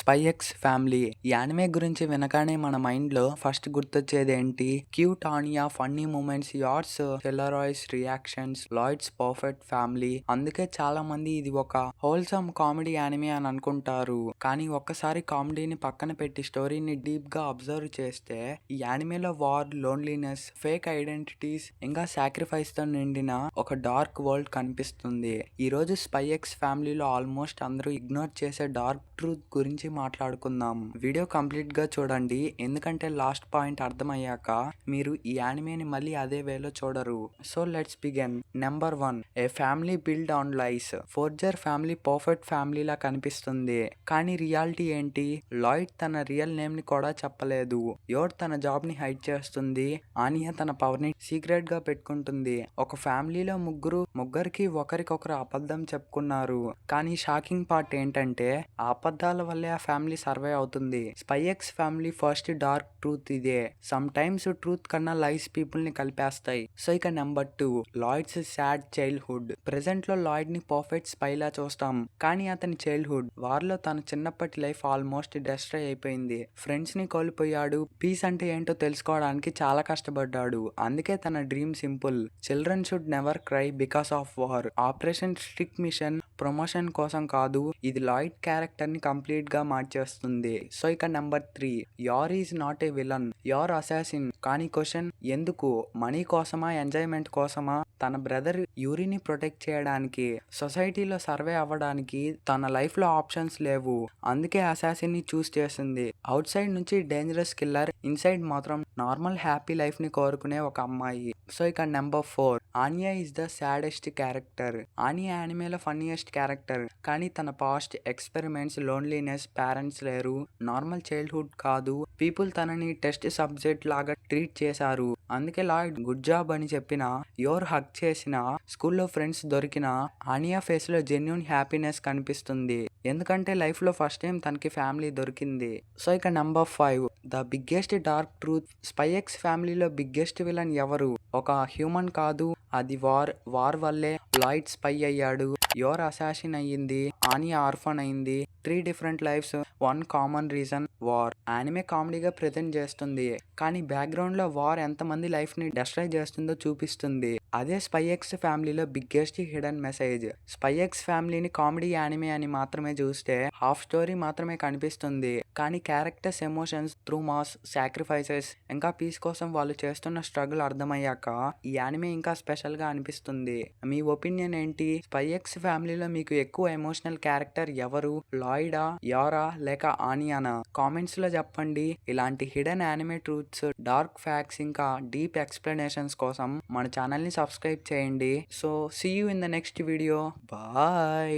Spy X Family. ఈ anime గురించి వినగానే మన మైండ్లో ఫస్ట్ గుర్తొచ్చేది ఏంటి? Cute Anya, funny moments, Yor's ఫెలరాయ్స్ రియాక్షన్స్, లాయిడ్స్ పర్ఫెక్ట్ ఫ్యామిలీ. అందుకే చాలా మంది ఇది ఒక హోల్సమ్ కామెడీ యానిమే అని అనుకుంటారు. కానీ ఒక్కసారి కామెడీని పక్కన పెట్టి స్టోరీని డీప్ గా అబ్జర్వ్ చేస్తే ఈ యానిమేలో వార్, లోన్లీనెస్, ఫేక్ ఐడెంటిటీస్ ఇంకా సాక్రిఫైస్ తో నిండిన ఒక డార్క్ వరల్డ్ కనిపిస్తుంది. ఈ రోజు స్పై ఎక్స్ ఫ్యామిలీలో ఆల్మోస్ట్ అందరూ ఇగ్నోర్ చేసే డార్క్ ట్రూత్ గురించి మాట్లాడుకుందాం. వీడియో కంప్లీట్ గా చూడండి, ఎందుకంటే లాస్ట్ పాయింట్ అర్థమయ్యాక మీరు ఈ యానిమేని మళ్ళీ అదే వేలో చూడరు. So let's begin. Number 1, a family built on lies. Forger family perfect family లా కనిపిస్తుంది, కానీ రియాలిటీ ఏంటి? లాయిడ్ తన రియల్ నేమ్ ని కూడా చెప్పలేదు. యోర్ తన జాబ్ ని హైడ్ చేస్తుంది. ఆనియా తన పవర్ ని సీక్రెట్ గా పెట్టుకుంటుంది. ఒక ఫ్యామిలీలో ముగ్గురికి ఒకరికొకరు అబద్ధం చెప్పుకున్నారు. కానీ షాకింగ్ పార్ట్ ఏంటంటే ఆ అబద్ధాల వల్లే ఆ ఫ్యామిలీ సర్వైవ్ అవుతుంది. Spy X family first dark truth ఇదే. సమ్ టైమ్స్ ట్రూత్ కన్నా లైస్ పీపుల్ ని కలిపేస్తాయి. సో ఇక number 2, Lloyds sad childhood. Present లో లాయిడ్ ని పర్ఫెక్ట్ స్పై లా చూస్తాం, కానీ అతని చైల్డ్హుడ్ వార్ లో తన చిన్నప్పటి లైఫ్ ఆల్మోస్ట్ డిస్ట్రాయ్ అయిపోయింది. ఫ్రెండ్స్ ని కోల్పోయాడు. పీస్ అంటే ఏంటో తెలుసుకోవడానికి చాలా కష్టపడ్డాడు. అందుకే తన dream simple: children should never cry because of war. Operation Strix mission promotion కోసం కాదు, ఇది లాయిడ్ క్యారెక్టర్ ని కంప్లీట్ గా మార్చేస్తుంది. సో ఇక నెంబర్ 3, యార్ ఈజ్ నాట్ ఏ విలన్, యార్ అసాసిన్. కానీ క్వశ్చన్ ఎందుకు? మనీ కోసమా, ఎంజాయ్మెంట్ కోసమా? తన బ్రదర్ యూరిని ప్రొటెక్ట్ చేయడానికి, సొసైటీలో సర్వే అవ్వడానికి తన లైఫ్ లో ఆప్షన్స్ లేవు. అందుకే అసాసిన్ ని చూస్ చేసింది. అవుట్ సైడ్ నుంచి డేంజరస్ కిల్లర్, ఇన్సైడ్ మాత్రం నార్మల్ హ్యాపీ లైఫ్ ని కోరుకునే ఒక అమ్మాయి. సో ఇక number 4, Anya is the saddest character. Anya యానిమేలో ఫన్నీయెస్ట్ క్యారెక్టర్, కానీ తన పాస్ట్ ఎక్స్పెరిమెంట్స్, లోన్లీనెస్, పేరెంట్స్ లేరు, నార్మల్ చైల్డ్హుడ్ కాదు, పీపుల్ తనని టెస్ట్ సబ్జెక్ట్ లాగా ట్రీట్ చేశారు. అందుకే లాయిడ్ గుడ్ జాబ్ అని చెప్పిన, యోర్ హగ్ చేసిన, స్కూల్లో ఫ్రెండ్స్ దొరికిన ఆనియా ఫేస్ లో జెన్యూన్ హ్యాపీనెస్ కనిపిస్తుంది. ఎందుకంటే లైఫ్ లో ఫస్ట్ టైం తనకి ఫ్యామిలీ దొరికింది. సో ఇక number 5, the biggest dark truth. Spy X ఫ్యామిలీలో బిగ్గెస్ట్ విలన్ ఎవరు? ఒక హ్యూమన్ కాదు, అది వార్ వల్లే లాయిడ్ స్పై అయ్యాడు, యోర్ అసాసిన్ అయ్యింది, ఆనియా ఆర్ఫన్ అయింది. 3 different lifes, 1 common reason: war. Anime కామెడీగా ప్రెజెంట్ చేస్తుంది, కానీ బ్యాక్గ్రౌండ్ లో వార్ ఎంతమంది లైఫ్ ని డిస్ట్రాయ్ చేస్తుందో చూపిస్తుంది. అదే స్పై ఎక్స్ ఫ్యామిలీలో biggest hidden message. Spy X ఫ్యామిలీని కామెడీ యానిమే అని మాత్రమే చూస్తే హాఫ్ స్టోరీ మాత్రమే కనిపిస్తుంది, కానీ characters, emotions, through mass, sacrifices ఇంకా పీస్ కోసం వాళ్ళు చేస్తున్న స్ట్రగుల్ అర్థమయ్యాక ఈ యానిమే ఇంకా స్పెషల్ గా అనిపిస్తుంది. మీ ఒపీనియన్ ఏంటి? స్పై ఎక్స్ ఫ్యామిలీలో మీకు ఎక్కువ ఎమోషనల్ క్యారెక్టర్ ఎవరు? లాయిడా, యారా లేక ఆనియానా? కామెంట్స్ లో చెప్పండి. ఇలాంటి hidden anime truths, dark facts ఇంకా డీప్ ఎక్స్ప్లెనేషన్స్ కోసం మన ఛానల్ ని సబ్స్క్రైబ్ చేయండి. So see you in the next video. Bye.